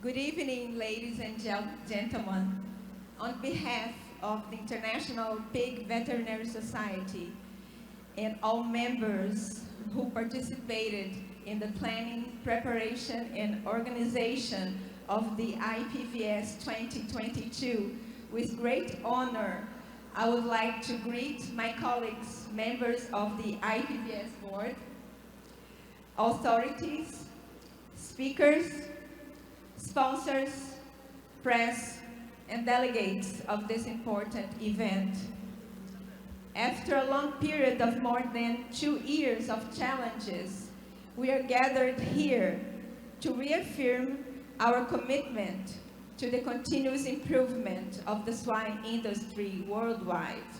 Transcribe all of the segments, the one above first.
Good evening, ladies and gentlemen. On behalf of the International Pig Veterinary Society and all members who participated in the planning, preparation, and organization of the IPVS 2022, with great honor, I would like to greet my colleagues, members of the IPVS board, authorities, speakers, sponsors, press, and delegates of this important event. After a long period of more than 2 years of challenges, we are gathered here to reaffirm our commitment to the continuous improvement of the swine industry worldwide.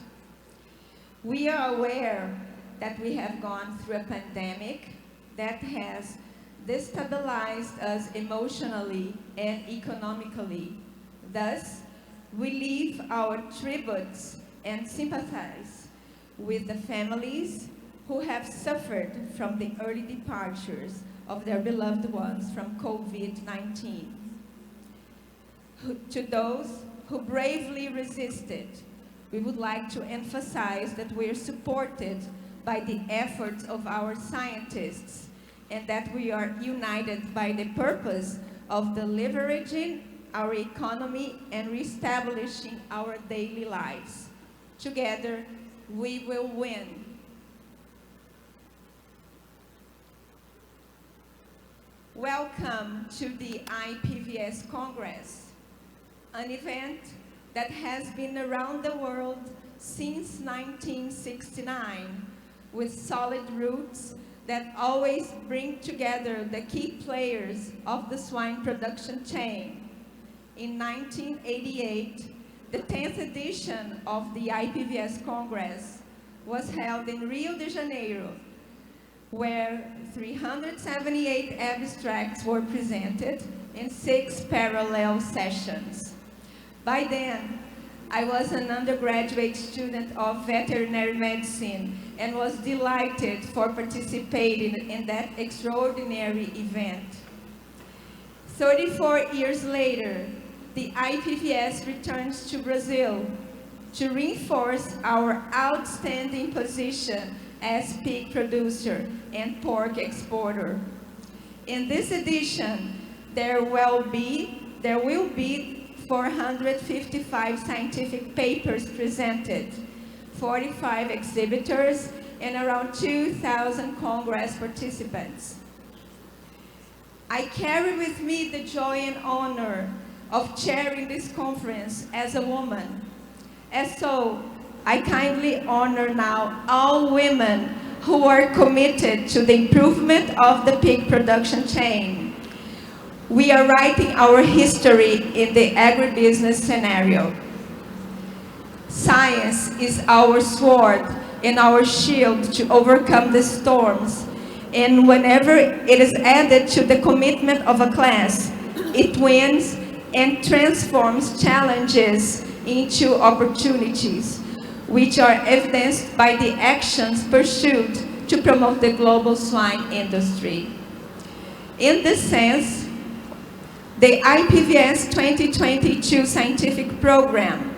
We are aware that we have gone through a pandemic that has destabilized us emotionally and economically. Thus, we leave our tributes and sympathize with the families who have suffered from the early departures of their beloved ones from COVID-19. To those who bravely resisted, we would like to emphasize that we are supported by the efforts of our scientists and that we are united by the purpose of leveraging our economy and reestablishing our daily lives. Together, we will win. Welcome to the IPVS Congress, an event that has been around the world since 1969, with solid roots that always bring together the key players of the swine production chain. In 1988, the 10th edition of the IPVS Congress was held in Rio de Janeiro, where 378 abstracts were presented in 6 parallel sessions. By then, I was an undergraduate student of veterinary medicine and was delighted for participating in that extraordinary event. 34 years later, the IPVS returns to Brazil to reinforce our outstanding position as pig producer and pork exporter. In this edition, there will be 455 scientific papers presented, 45 exhibitors, and around 2,000 Congress participants. I carry with me the joy and honor of chairing this conference as a woman. And so, I kindly honor now all women who are committed to the improvement of the pig production chain. We are writing our history in the agribusiness scenario. Science is our sword and our shield to overcome the storms, and whenever it is added to the commitment of a class, it wins and transforms challenges into opportunities, which are evidenced by the actions pursued to promote the global swine industry. In this sense, the IPVS 2022 scientific program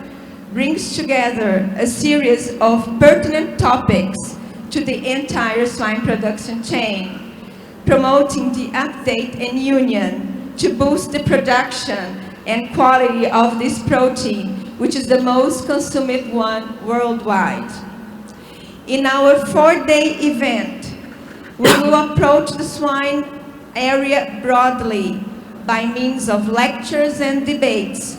brings together a series of pertinent topics to the entire swine production chain, promoting the update and union to boost the production and quality of this protein, which is the most consumed one worldwide. In our 4-day event, we will approach the swine area broadly by means of lectures and debates,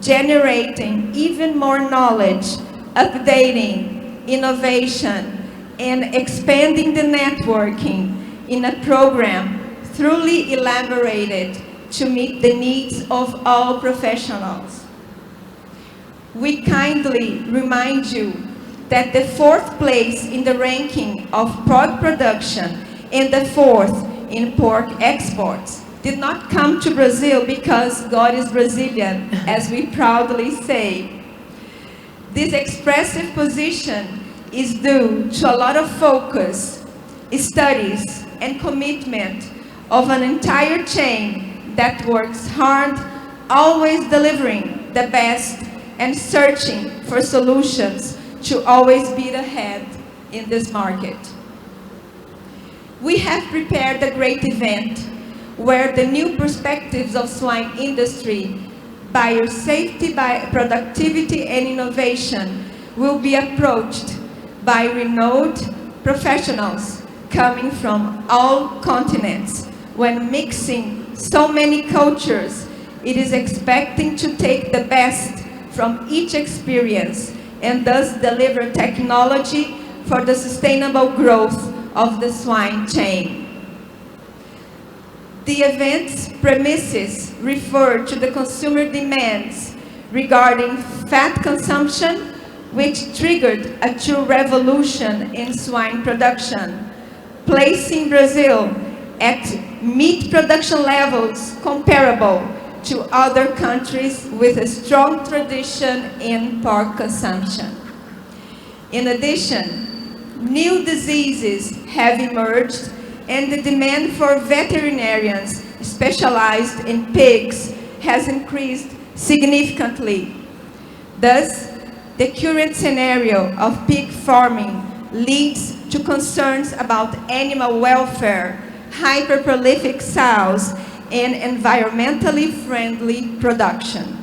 generating even more knowledge, updating, innovation, and expanding the networking in a program truly elaborated to meet the needs of all professionals. We kindly remind you that the 4th place in the ranking of pork production and the 4th in pork exports did not come to Brazil because God is Brazilian, as we proudly say. This expressive position is due to a lot of focus, studies, and commitment of an entire chain that works hard, always delivering the best and searching for solutions to always be ahead in this market. We have prepared a great event where the new perspectives of swine industry, biosafety, productivity, and innovation will be approached by renowned professionals coming from all continents. When mixing so many cultures, it is expecting to take the best from each experience and thus deliver technology for the sustainable growth of the swine chain. The event's premises refer to the consumer demands regarding fat consumption, which triggered a true revolution in swine production, placing Brazil at meat production levels comparable to other countries with a strong tradition in pork consumption. In addition, new diseases have emerged and the demand for veterinarians specialized in pigs has increased significantly. Thus, the current scenario of pig farming leads to concerns about animal welfare, hyper-prolific sows, and environmentally friendly production.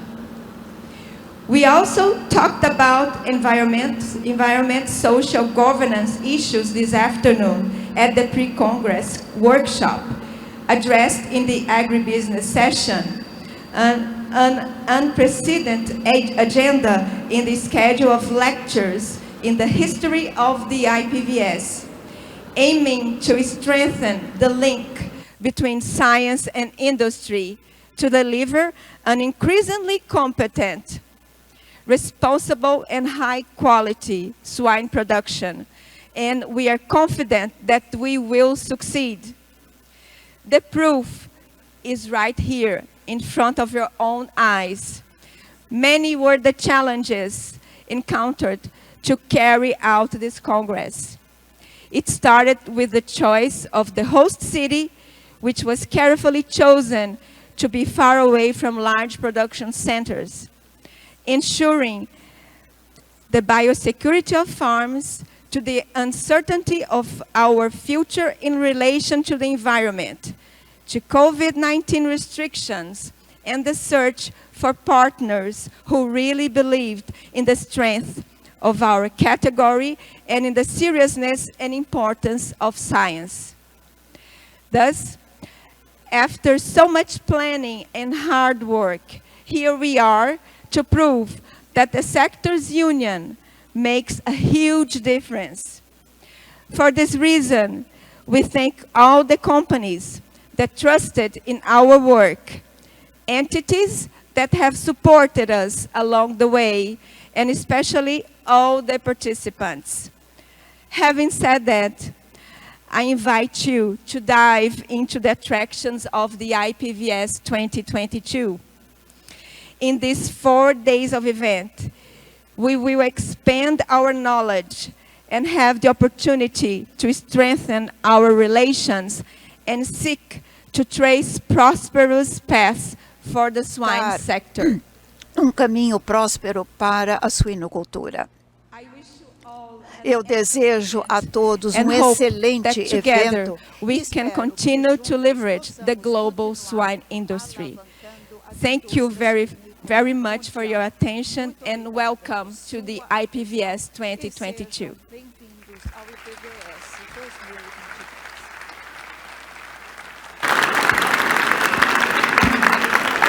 We also talked about environment, social governance issues this afternoon at the pre-Congress workshop, addressed in the agribusiness session, an unprecedented agenda in the schedule of lectures in the history of the IPVS, aiming to strengthen the link between science and industry to deliver an increasingly competent, responsible, and high-quality swine production, and we are confident that we will succeed. The proof is right here in front of your own eyes. Many were the challenges encountered to carry out this Congress. It started with the choice of the host city, which was carefully chosen to be far away from large production centers, ensuring the biosecurity of farms, to the uncertainty of our future in relation to the environment, to COVID-19 restrictions, and the search for partners who really believed in the strength of our category and in the seriousness and importance of science. Thus, after so much planning and hard work, here we are to prove that the sector's union makes a huge difference. For this reason, we thank all the companies that trusted in our work, entities that have supported us along the way, and especially all the participants. Having said that, I invite you to dive into the attractions of the IPVS 2022. In these 4 days of event, we will expand our knowledge and have the opportunity to strengthen our relations and seek to trace prosperous paths for the swine sector. Caminho próspero para a suinocultura. Eu desejo a todos excelente evento. We can continue to leverage the global swine industry. Thank you very much for your attention and welcome to the IPVS 2022.